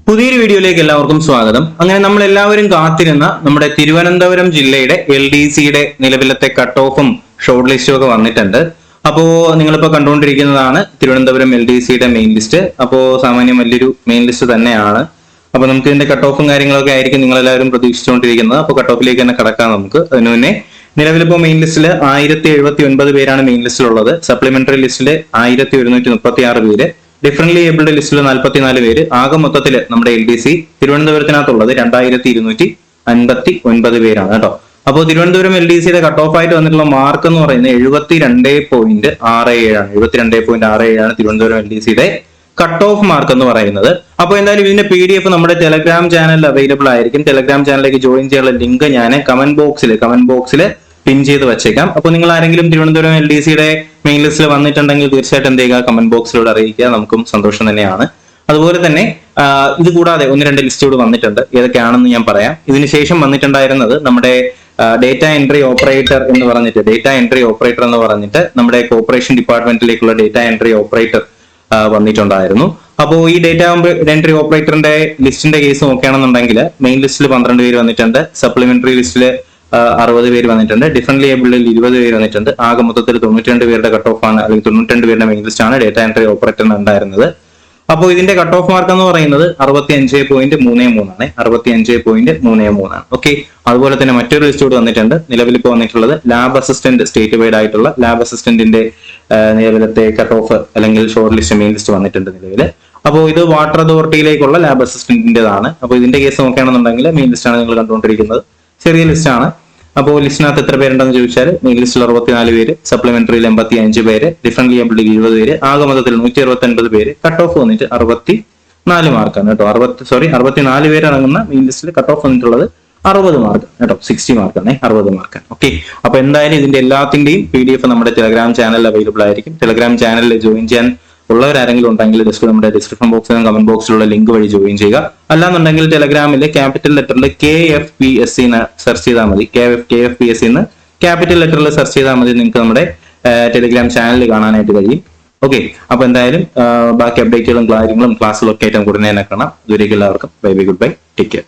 പുതിയൊരു വീഡിയോയിലേക്ക് എല്ലാവർക്കും സ്വാഗതം. അങ്ങനെ നമ്മൾ എല്ലാവരും കാത്തിരുന്ന നമ്മുടെ തിരുവനന്തപുരം ജില്ലയുടെ LDCയുടെ നിലവിലത്തെ കട്ട് ഓഫും ഷോർട്ട് ലിസ്റ്റും ഒക്കെ വന്നിട്ടുണ്ട്. അപ്പോ നിങ്ങളിപ്പോ കണ്ടുകൊണ്ടിരിക്കുന്നതാണ് തിരുവനന്തപുരം LDCയുടെ മെയിൻ ലിസ്റ്റ്. അപ്പോ സാമാന്യം വലിയൊരു മെയിൻ ലിസ്റ്റ് തന്നെയാണ്. അപ്പൊ നമുക്ക് ഇതിന്റെ കട്ട് ഓഫും കാര്യങ്ങളൊക്കെ ആയിരിക്കും നിങ്ങൾ എല്ലാവരും പ്രതീക്ഷിച്ചുകൊണ്ടിരിക്കുന്നത്. അപ്പൊ കട്ട് ഓഫിലേക്ക് തന്നെ കടക്കാം നമുക്ക്. അതിനു മുന്നേ നിലവിലിപ്പോ മെയിൻ ലിസ്റ്റിൽ 1079 പേരാണ് മെയിൻ ലിസ്റ്റിലുള്ളത്. സപ്ലിമെന്ററി ലിസ്റ്റിൽ 1136 പേര്, ഡിഫറൻറ്റ്ലി ഏബിൾഡ് ലിസ്റ്റിൽ 44 പേര്. ആകെ മൊത്തത്തിൽ നമ്മുടെ LDC തിരുവനന്തപുരത്തിനകത്തുള്ളത് 2259 പേരാണ് കേട്ടോ. അപ്പോൾ തിരുവനന്തപുരം LDCയുടെ കട്ട് ഓഫ് ആയിട്ട് വന്നിട്ടുള്ള മാർക്ക് എന്ന് പറയുന്നത് 72.67 ആണ്. 72.67 തിരുവനന്തപുരം LDCയുടെ കട്ട് ഓഫ് മാർക്ക് എന്ന് പറയുന്നത്. അപ്പോൾ എന്തായാലും ഇതിന്റെ PDF നമ്മുടെ ടെലഗ്രാം ചാനലിൽ അവൈലബിൾ ആയിരിക്കും. ടെലഗ്രാം ചാനലിലേക്ക് ജോയിൻ ചെയ്യാനുള്ള ലിങ്ക് ഞാൻ കമന്റ് ബോക്സിൽ പിൻ ചെയ്ത് വെച്ചേക്കാം. അപ്പോൾ നിങ്ങൾ ആരെങ്കിലും തിരുവനന്തപുരം LDCയുടെ മെയിൻ ലിസ്റ്റിൽ വന്നിട്ടുണ്ടെങ്കിൽ തീർച്ചയായിട്ടും എന്ത് ചെയ്യുക, കമന്റ് ബോക്സിലൂടെ അറിയിക്കുക. നമുക്കും സന്തോഷം തന്നെയാണ്. അതുപോലെ തന്നെ ഇത് കൂടാതെ 1-2 ലിസ്റ്റുകൾ വന്നിട്ടുണ്ട്. ഏതൊക്കെയാണെന്ന് ഞാൻ പറയാം. ഇതിനുശേഷം വന്നിട്ടുണ്ടായിരുന്നത് നമ്മുടെ ഡേറ്റ എൻട്രി ഓപ്പറേറ്റർ എന്ന് പറഞ്ഞിട്ട് നമ്മുടെ കോർപ്പറേഷൻ ഡിപ്പാർട്ട്മെന്റിലേക്കുള്ള ഡേറ്റ എൻട്രി ഓപ്പറേറ്റർ വന്നിട്ടുണ്ടായിരുന്നു. അപ്പോൾ ഈ ഡേറ്റ എൻട്രി ഓപ്പറേറ്ററിന്റെ ലിസ്റ്റിന്റെ കേസ് നോക്കുകയാണെന്നുണ്ടെങ്കിൽ മെയിൻ ലിസ്റ്റിൽ 12 പേര് വന്നിട്ടുണ്ട്, സപ്ലിമെന്ററി ലിസ്റ്റിൽ 60 പേര് വന്നിട്ടുണ്ട്, ഡിഫറൻറ്റ്ലി ഏബിൾഡിൽ 20 പേര് വന്നിട്ടുണ്ട്. ആകെ മൊത്തത്തിൽ 92 പേരുടെ കട്ട് ഓഫ് ആണ്, അല്ലെങ്കിൽ 92 പേരുടെ മെയിൻ ലിസ്റ്റ് ആണ് ഡേറ്റ എൻട്രി ഓപ്പറേറ്ററിന് ഉണ്ടായിരുന്നത്. അപ്പോൾ ഇതിന്റെ കട്ട് ഓഫ് മാർക്ക് എന്ന് പറയുന്നത് 65.33 ആണ്. 65.33 ആണ്. ഓക്കെ. അതുപോലെ തന്നെ മറ്റൊരു ലിസ്റ്റ് കൂടി വന്നിട്ടുണ്ട്. നിലവിൽ ഇപ്പോൾ വന്നിട്ടുള്ളത് ലാബ് അസിസ്റ്റന്റ്, സ്റ്റേറ്റ് വൈഡ് ആയിട്ടുള്ള ലാബ് അസിസ്റ്റന്റിന്റെ നിലവിലത്തെ കട്ട് ഓഫ് അല്ലെങ്കിൽ ഷോർട്ട് ലിസ്റ്റ്, മെയിൻ ലിസ്റ്റ് വന്നിട്ടുണ്ട് നിലവിൽ. അപ്പോൾ ഇത് വാട്ടർ അതോറിറ്റിയിലേക്കുള്ള ലാബ് അസിസ്റ്റന്റിന്റേതാണ്. അപ്പോൾ ഇതിന്റെ കേസ് നോക്കുകയാണെന്നുണ്ടെങ്കിൽ മെയിൻ ലിസ്റ്റ് ആണ് നിങ്ങൾ കണ്ടുകൊണ്ടിരിക്കുന്നത്. ചെറിയ ലിസ്റ്റ് ആണ്. അപ്പോൾ ലിസ്റ്റിനകത്ത് എത്ര പേരുണ്ടെന്ന് ചോദിച്ചാൽ മെയിൻ ലിസ്റ്റിൽ 64 പേര്, സപ്ലിമെന്ററിയിൽ 85 പേര്, ഡിഫറൻറ്റ്ലി ഏബിൾഡിൽ 20 പേര്, ആകെ മൊത്തത്തിൽ 169 പേര്. കട്ട് ഓഫ് വന്നിട്ട് 64 മാർക്കാണ് കേട്ടോ. 64 പേര് അടങ്ങുന്ന മെയിൻ ലിസ്റ്റിൽ കട്ട് ഓഫ് വന്നിട്ടുള്ളത് 60 മാർക്ക് കേട്ടോ. 60 മാർക്കാണ്, 60 മാർക്ക്. ഓക്കെ. അപ്പൊ എന്തായാലും ഇതിന്റെ എല്ലാത്തിന്റെയും PDF നമ്മുടെ ടെലഗ്രാം ചാനലിൽ അവൈലബിൾ ആയിരിക്കും. ടെലഗ്രാം ചാനലിൽ ജോയിൻ ചെയ്യാൻ ഉള്ളവരാരെങ്കിലും ഉണ്ടെങ്കിൽ നമ്മുടെ ഡിസ്ക്രിപ്ഷൻ ബോക്സിലും കമന്റ് ബോക്സിലുള്ള ലിങ്ക് വഴി ജോയിൻ ചെയ്യുക. അല്ലാന്നുണ്ടെങ്കിൽ ടെലഗ്രാമിലെ ക്യാപിറ്റൽ ലെറ്ററിൽ KFPSC സെർച്ച് ചെയ്താൽ മതി. KFPSC എന്ന് ക്യാപിറ്റൽ ലെറ്ററിൽ സെർച്ച് ചെയ്താൽ മതി. നിങ്ങൾക്ക് നമ്മുടെ ടെലഗ്രാം ചാനൽ കാണാനായിട്ട് കഴിയും. ഓക്കെ. അപ്പൊ എന്തായാലും ബാക്കി അപ്ഡേറ്റുകളും കാര്യങ്ങളും ക്ലാസ്സിലൊക്കെ ആയിട്ട് ഉടനെ തന്നെ കാണാം. ഇതുവരേക്കും എല്ലാവർക്കും bye bye, good bye, take care.